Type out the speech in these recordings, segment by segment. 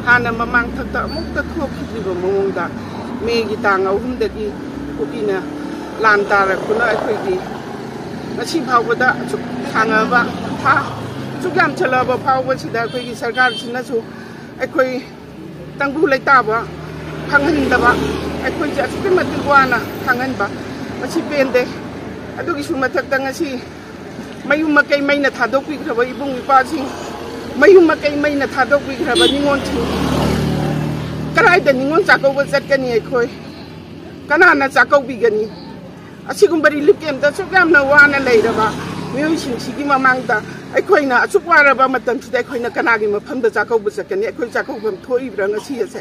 हाना ममांग थक्ता अमुक्ता थोखिबा मवंगदा मेगी तांग अहुमदगी कुकीना लान तारकुना अखोइगी ngasi phawbada chuk thangaba tha chuk yam chalaba phawba sida akhoi sarkar sina chu akhoi tangbu leitaba phanghandaba akhoi ja chuk mati wana phanghanba ngasi pende adugi su mathakta ngasi mayum makai maina thadokwi graba ibung ipa sing mayum makai maina thadokwi graba ningon thi karai da ningon chakau ba chatkani akhoi kanana chakau bigani असिगुम्बरी लिकेम दा सुगाम न वाना लेरबा म्यूसिंग सिगी ममांगदा अखोइना असुक्वारबा मतम सिदा अखोइना कनागी मफमदा चाकौ बसकनी अखोइ चाकौ बम थोइब्रा ngasi ase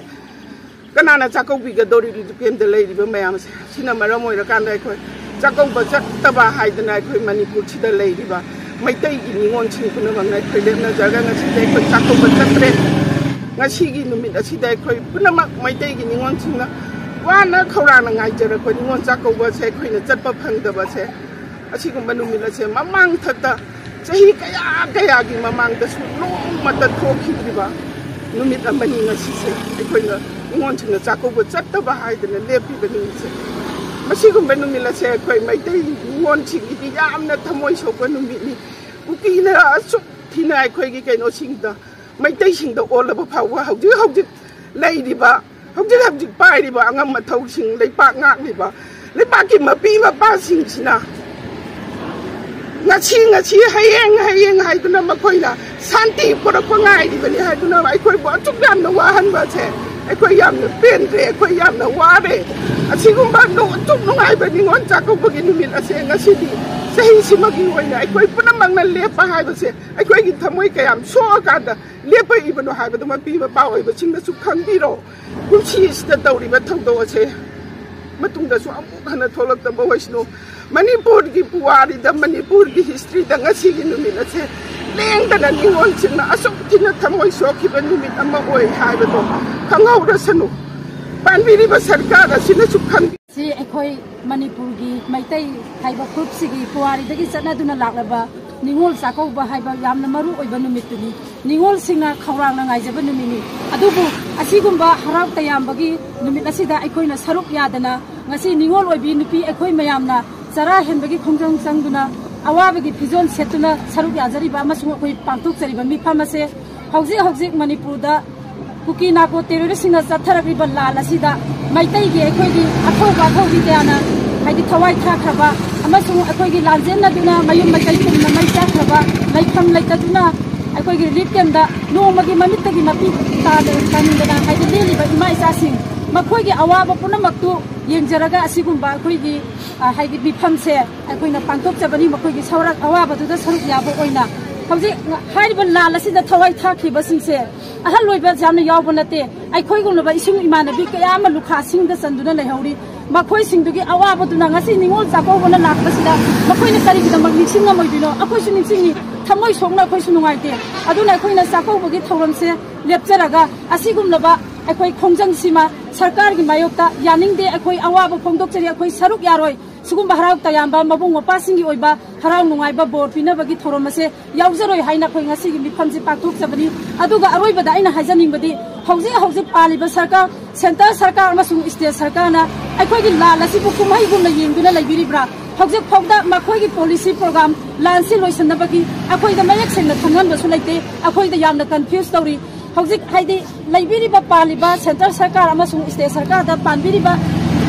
kanana चाकौ बिगा दोरि लिकेम दा लेरिबा मयाम से सिना मरम ओइरा कांदा अखोइ चाकौ बचत तबा हाइदना अखोइ मणिपुर सिदा लेरिबा Meitei gi ningon sing kuna mangai खैलेना जागा ngasi दे अखोइ चाकौ बचत रे ngasi gi नुमित असिदा अखोइ पुनमक Meitei gi ningon singna वाना खौराना ngaijara ko ningon chakauba se khoina chatpa phangdaba se asigumba numila se mamang thata chahi kaya kaya gi mamang da su mata thokhiba numit amani ngasi se khoina ningon chingna chakauba chattaba haidana lepi bani se asigumba numila se khoi maitai ningon chigi gi yamna thamoi sopa numini ukina asuk thina khoi gi kaino singda maitai singda olaba phawa hauji leidiba hojik hojik pai riba angam mathau sing leipak ngak riba leipak ki mapi mapa sing sina ngachi hayeng haiduna makoina santi porakwa ngai ribani haiduna aikoi bo chuk yam na wahan ba che aikoi yam na pen re aikoi yam na ware asigumba no chuk ngai ba ningon chakau bagi numit ase ngasi di sahi simagi hoina aikoi punamang na lepa hai ba se aikoi gi thamoi kayam so ka da lepa ibano hai ba ma pi ba pa oi ba chingda su khangbiro kunchi sida tawri ba thawdo ase matungda su amu khana tholak da boisno manipur gi puari da manipur gi history da ngasi gi numit ase leng da ningon chingna asok tina thamoi so ki ba numit amma oi hai ba to khangau da sanu panbiri ba sarkar asina su khang si ekhoi manipur gi maitai haiba group sigi puari da gi chana duna laklaba ningol sakau ba haiba yamna maru oiba numit tuni ningol singa khawrang na ngaijaba numini adubu asigumba harau tayambagi numit asida ekhoi saruk yadana ngasi ningol oibi nupi ekhoi mayamna chara henbagi khongjang sangduna awabagi phizon setuna saruk yajari ba masung ekhoi pangtuk chariba mi phamase hauji manipur da kuki nako terrorist singa chatharagri ba lal asida maitai gi ekhoi gi athoba thogi dana haidi thawai thakraba amasung ekhoi gi lanjen na duna mayum maitai pumna mai chakraba laikham laitaduna ekhoi gi relief camp da nomagi mamitagi mapi ta de kanindana haidi deli ba ima isa sing makhoi gi awaba punamaktu yengjaraga asigumba ekhoi gi haidi bifam se ekhoi na pangtok chabani makhoi gi saurak awaba du da saruk yabo oina hauji hairiba lal asida thawai thakhiba singse ahal loiba jamna yawba nate aikhoi gumna isung imanabi kaya ma lukha sing da sanduna lehauri makhoi singdugi awaba duna ngasi ningol chakau bana lakbasida makhoi na sari gida magnising amoidino akhoi su ningsingi thamoi songna akhoi su nungaite aduna akhoi na chakau bagi thauramse lepcharaga asigumna ba akhoi khongjang sima sarkar gi mayokta yaningde akhoi awaba phongdok chari akhoi saruk yaroi sugum harau tayamba mabung mapa singi oiba harau nungai ba bor pina bagi thoromase yauzaroi haina khoi ngasi gi mifamji pakthok chabani aduga aroi bada aina hajaning badi hauji paliba sarkar center sarkar amasung state sarkar na akhoi gi lalasi bu kumai gumna yengduna laibiribra hauji phogda makhoi gi policy program lansi loisanna bagi akhoi da mayak sengna thangan basu laite akhoi da yamna confuse tawri hauji haidi laibiriba paliba center sarkar amasung state sarkar da panbiriba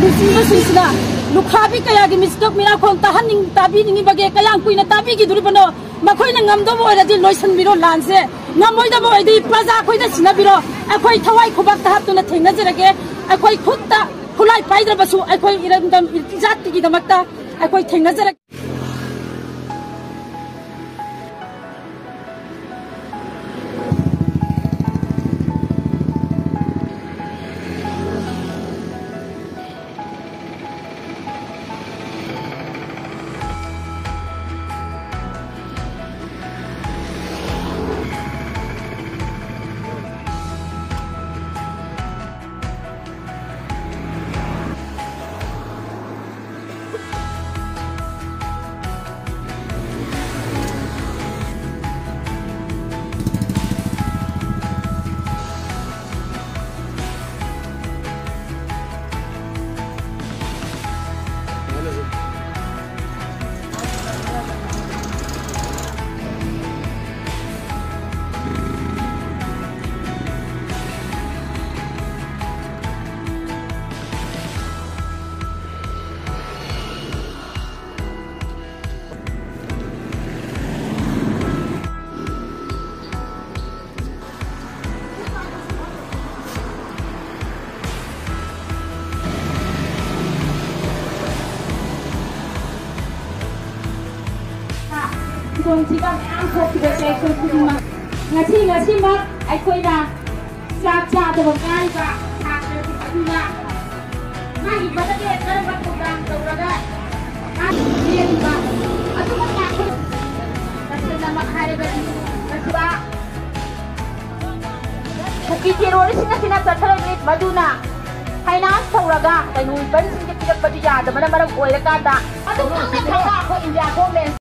lusiba sisna lukhabi kaya gi mistok mira khon tahaning tabi ningi bage kayang kuina tabi gi duribano makhoi na ngamdo bo radi loisan biro lanse ngamoi da bo idi praja khoi da sina biro akhoi thawai khobak ta hatuna thengna jerage akhoi khutta khulai paidra basu akhoi irandam irtijat gi damakta akhoi thengna jerage ꯈꯨꯗꯣꯡꯊꯤꯕ ꯃꯌꯥꯝ ꯊꯣꯛꯈꯤꯕꯁꯦ ꯑꯩꯈꯣꯏ ꯈꯨꯗꯤꯡꯃꯛ ꯉꯁꯤꯃꯛ ꯑꯩꯈꯣꯏꯅ ꯆꯥꯛ ꯆꯥꯗꯕ ꯉꯥꯏꯕ ꯁꯥꯇ꯭ꯔꯁꯤꯡ ꯑꯗꯨꯅ ꯃꯥꯒꯤ ꯃꯇꯝꯗ ꯀꯔꯝꯕ ꯊꯧꯗꯥꯡ ꯇꯧꯔꯒ ꯂꯦꯞꯄꯤꯕ ꯑꯗꯨꯒ ꯇꯁꯦꯡꯅꯃꯛ ꯍꯥꯏꯔꯒꯗꯤ ꯃꯁꯤꯗ ꯀꯨꯀꯤ ꯇꯦꯔꯣꯔꯤꯁꯁꯤꯡ ꯑꯁꯤꯅ ꯆꯠꯊꯔꯝꯃꯤ ꯃꯗꯨꯅ ꯐꯥꯏꯅꯥꯟꯁ ꯇꯧꯔꯒ ꯀꯩꯅꯣ ꯕꯟꯁꯤꯡꯗ ꯄꯤꯔꯛꯄꯗꯨ ꯌꯥꯗꯕꯅ ꯃꯔꯝ ꯑꯣꯏꯔꯀꯥꯟꯗ ꯑꯗꯨꯝ ꯑꯩꯈꯣꯏ ꯏꯟꯗꯤꯌꯥ ꯒꯣꯔꯃꯦꯟ